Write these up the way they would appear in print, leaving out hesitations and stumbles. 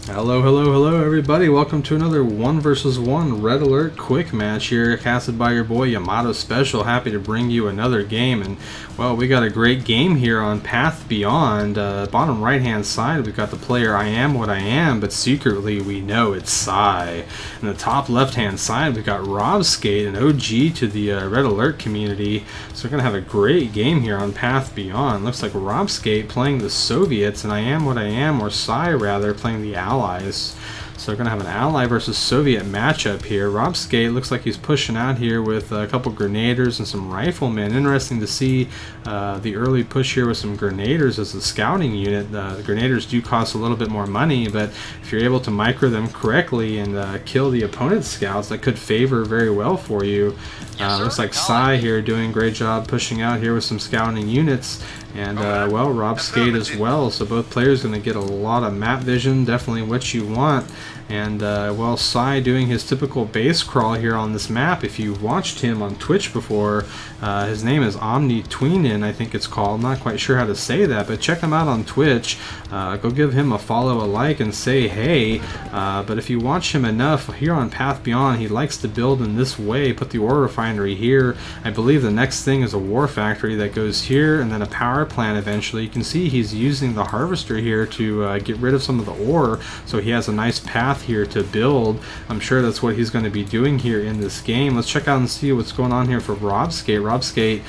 Hello, hello, hello, everybody. Welcome to another 1 versus 1 Red Alert Quickmatch here, casted by your boy YamatoSpecial. Happy to bring you another game, and well, we got a great game here on Path Beyond. Bottom right-hand side, we've got the player IAmWhatIAm, but secretly we know it's Psy. In the top left-hand side, we've got Robskate, an OG to the Red Alert community. So we're gonna have a great game here on Path Beyond. Looks like Robskate playing the Soviets, and IAmWhatIAm, or Psy rather, playing the Allies. So we're going to have an Ally versus Soviet matchup here. Robskate looks like he's pushing out here with a couple grenaders and some riflemen. Interesting to see the early push here with some grenaders as a scouting unit. The grenaders do cost a little bit more money, but if you're able to micro them correctly and kill the opponent's scouts, that could favor very well for you. Looks like Psy here doing a great job pushing out here with some scouting units. And, well, Robskate as well, so both players going to get a lot of map vision, definitely what you want. And, well, Psy doing his typical base crawl here on this map. If you watched him on Twitch before, his name is OmniTweenin, I think it's called. Not quite sure how to say that, but check him out on Twitch. Go give him a follow, a like, and say hey. But if you watch him enough, here on Path Beyond, he likes to build in this way. Put the ore refinery here. I believe the next thing is a war factory that goes here, and then a power plant eventually. You can see he's using the harvester here to get rid of some of the ore, so he has a nice path here to build. I'm sure that's what he's going to be doing here in this game. Let's check out and see what's going on here for Robskate. Robskate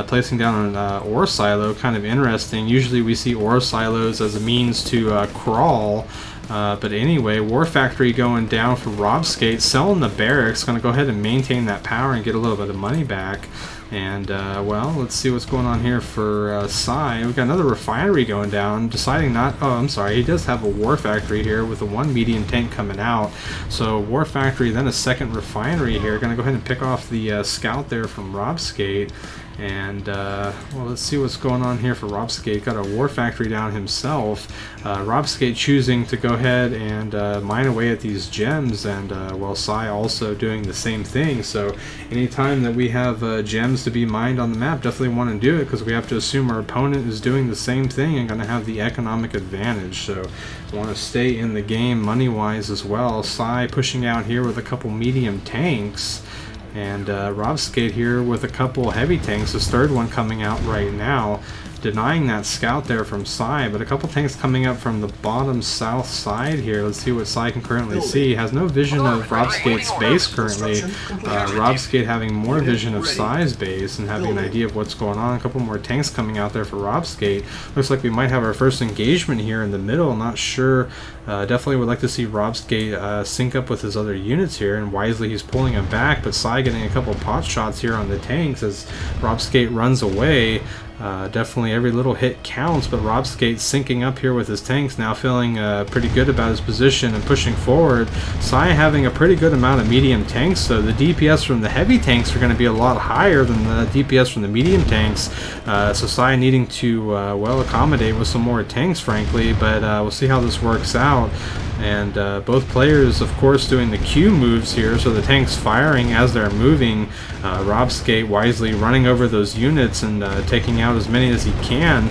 placing down an ore silo, kind of interesting. Usually we see ore silos as a means to crawl. But anyway, War Factory going down for Robskate, selling the barracks, going to go ahead and maintain that power and get a little bit of money back. And, well, let's see what's going on here for Psy. We've got another refinery going down, deciding not... Oh, I'm sorry, he does have a War Factory here with a 1 medium tank coming out. So, War Factory, then a second refinery here. Going to go ahead and pick off the scout there from Robskate. And, well, let's see what's going on here for Robskate. Got a War Factory down himself. Robskate choosing to go ahead and mine away at these gems, and, well, Psy also doing the same thing. So, anytime that we have gems to be mined on the map, definitely want to do it, because we have to assume our opponent is doing the same thing and going to have the economic advantage. So, want to stay in the game money-wise as well. Psy pushing out here with a couple medium tanks. And Robskate here with a couple heavy tanks, his third one coming out right now, denying that scout there from Psy, but a couple tanks coming up from the bottom south side here. Let's see what Psy can currently see. Has no vision of Robskate's base currently. Robskate having more vision of Psy's base and having an idea of what's going on. A couple more tanks coming out there for Robskate. Looks like we might have our first engagement here in the middle. Not sure. Definitely would like to see Robskate sync up with his other units here, and wisely he's pulling him back, but Psy getting a couple pot shots here on the tanks as Robskate runs away. Definitely every little hit counts, but Robskate syncing up here with his tanks, now feeling pretty good about his position and pushing forward. Psy having a pretty good amount of medium tanks, so the DPS from the heavy tanks are going to be a lot higher than the DPS from the medium tanks. So Psy needing to, well, accommodate with some more tanks, frankly, but we'll see how this works out. And both players, of course, doing the Q moves here, so the tanks firing as they're moving. Robskate wisely running over those units and taking out as many as he can.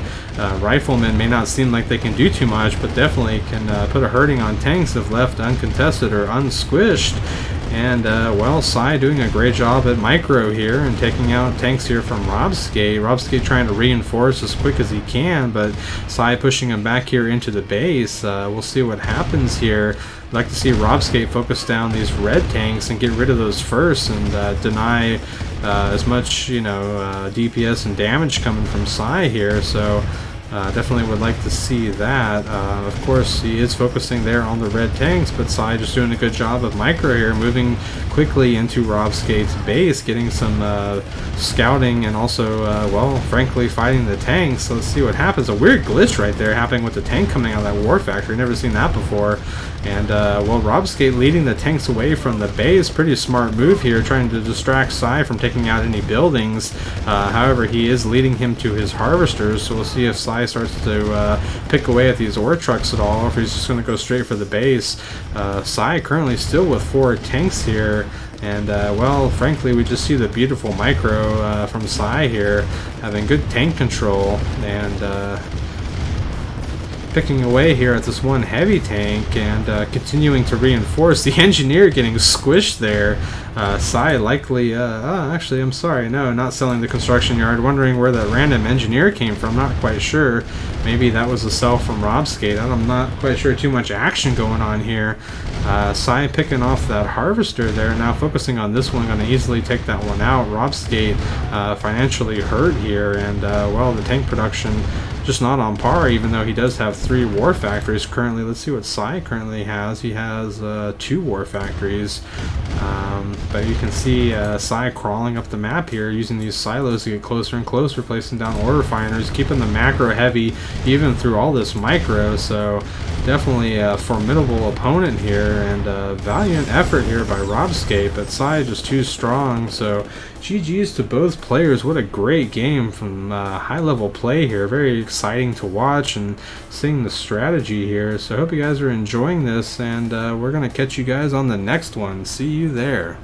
Riflemen may not seem like they can do too much, but definitely can put a hurting on tanks if left uncontested or unsquished. And, well, Psy doing a great job at micro here and taking out tanks here from Robskate. Robskate trying to reinforce as quick as he can, but Psy pushing him back here into the base. We'll see what happens here. I'd like to see Robskate focus down these red tanks and get rid of those first and deny as much, you know, DPS and damage coming from Psy here. So definitely would like to see that. Of course, he is focusing there on the red tanks, but Psy just doing a good job of micro here, moving quickly into Robskate's base, getting some scouting and also, well, frankly, fighting the tanks. So let's see what happens. A weird glitch right there happening with the tank coming out of that War Factory. Never seen that before. And, well, Robskate leading the tanks away from the base. Pretty smart move here, trying to distract Psy from taking out any buildings. However, he is leading him to his harvesters, so we'll see if Psy starts to pick away at these ore trucks at all, or if he's just going to go straight for the base. Psy currently still with 4 tanks here. And, well, frankly, we just see the beautiful micro from Psy here, having good tank control, and picking away here at this one heavy tank and continuing to reinforce. The engineer getting squished there. Sai likely, actually, I'm sorry, no, not selling the construction yard. Wondering where that random engineer came from, not quite sure. Maybe that was a sell from Robskate. I'm not quite sure, too much action going on here. Sai picking off that harvester there, now focusing on this one, going to easily take that one out. Robskate financially hurt here, and well, the tank production just not on par, even though he does have 3 war factories currently. Let's see what Sai currently has. He has 2 war factories. But you can see Sai crawling up the map here, using these silos to get closer and closer, placing down ore refiners, keeping the macro heavy even through all this micro. So definitely a formidable opponent here, and valiant effort here by Robskate, but Sai just too strong. So GG's to both players. What a great game from high-level play here. Very exciting to watch and seeing the strategy here. So I hope you guys are enjoying this, and we're going to catch you guys on the next one. See you there.